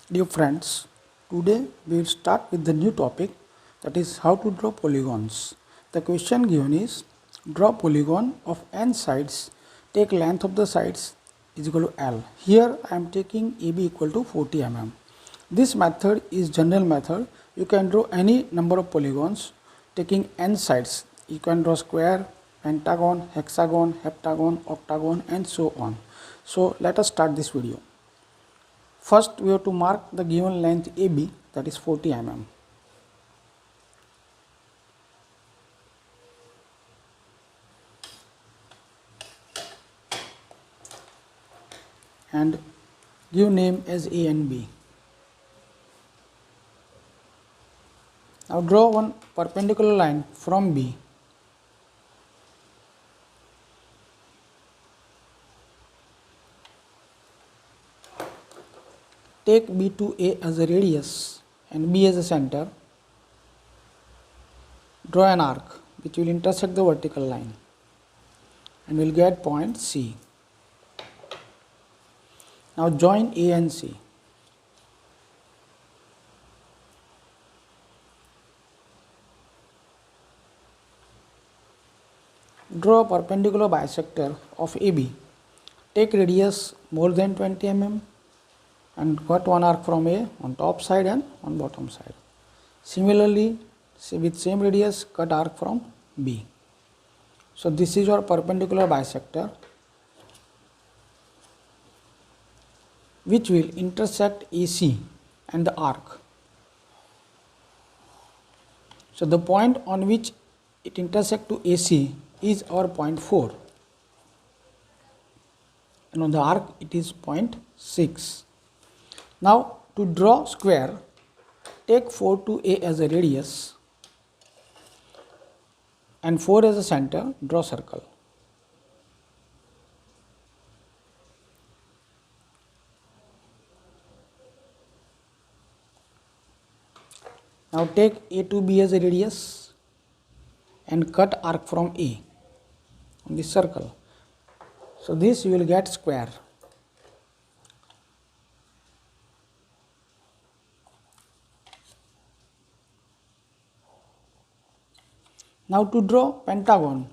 Dear friends, today we will start with the new topic, that is how to draw polygons. The question given is draw polygon of n sides, take length of the sides is equal to L. Here I am taking AB equal to 40 mm. This method is general method. You can draw any number of polygons taking n sides. You can draw square, pentagon, hexagon, heptagon, octagon and so on. So let us start this video. First, we have to mark the given length AB, that is 40 mm. And give name as A and B. Now draw one perpendicular line from B. Take B to A as a radius and B as a center. Draw an arc which will intersect the vertical line and will get point C. Now join A and C. Draw a perpendicular bisector of AB. Take radius more than 20 mm and cut one arc from A on top side and on bottom side. Similarly, with same radius, cut arc from B. So this is your perpendicular bisector which will intersect AC and the arc. So the point on which it intersects to AC is our point 4 and on the arc it is point 6. Now to draw square, take 4 to A as a radius and 4 as a center, draw circle. Now take A to B as a radius and cut arc from A on this circle. So this you will get square. Now to draw pentagon,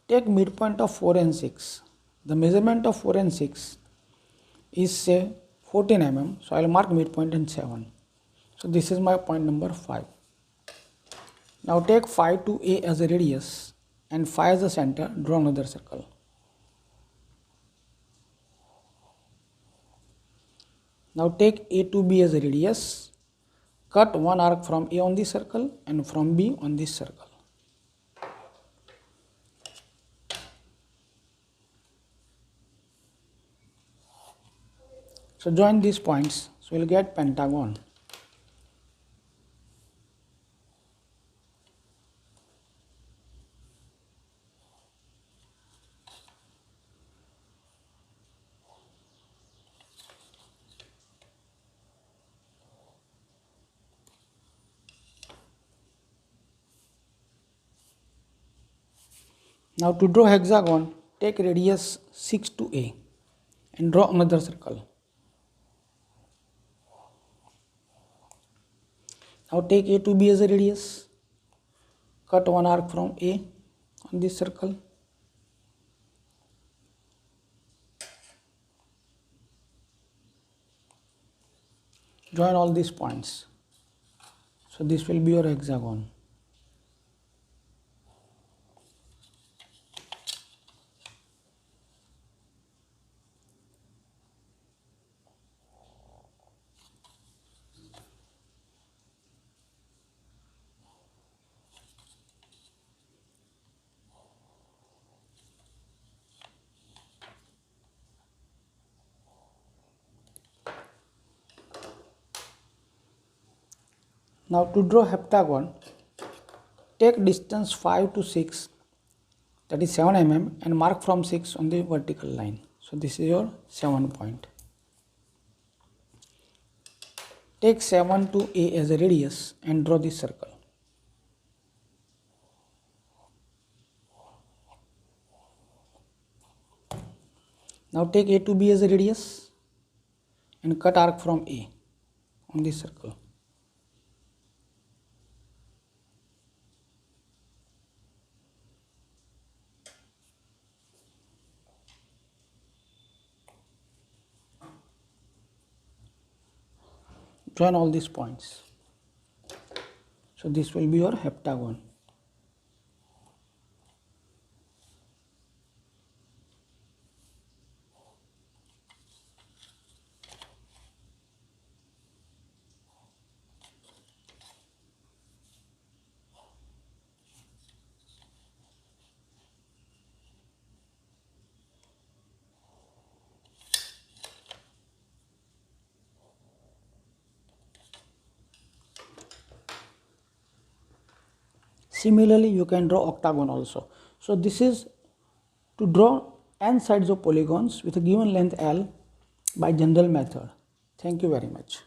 take midpoint of 4 and 6. The measurement of 4 and 6 is say 14 mm. So I will mark midpoint and 7. So this is my point number 5. Now take 5 to A as a radius and 5 as a center, draw another circle. Now take A to B as a radius, cut one arc from A on this circle and from B on this circle. So join these points, so we will get pentagon. Now to draw hexagon, take radius 6 to A and draw another circle. Now take A to B as a radius, cut one arc from A on this circle. Join all these points. So this will be your hexagon. Now to draw heptagon, take distance 5 to 6, that is 7 mm, and mark from 6 on the vertical line. So this is your 7 point. Take 7 to A as a radius and draw this circle. Now take A to B as a radius and cut arc from A on this circle. Join all these points. So this will be your heptagon. Similarly, you can draw octagon also. So this is to draw n sides of polygons with a given length L by general method. Thank you very much.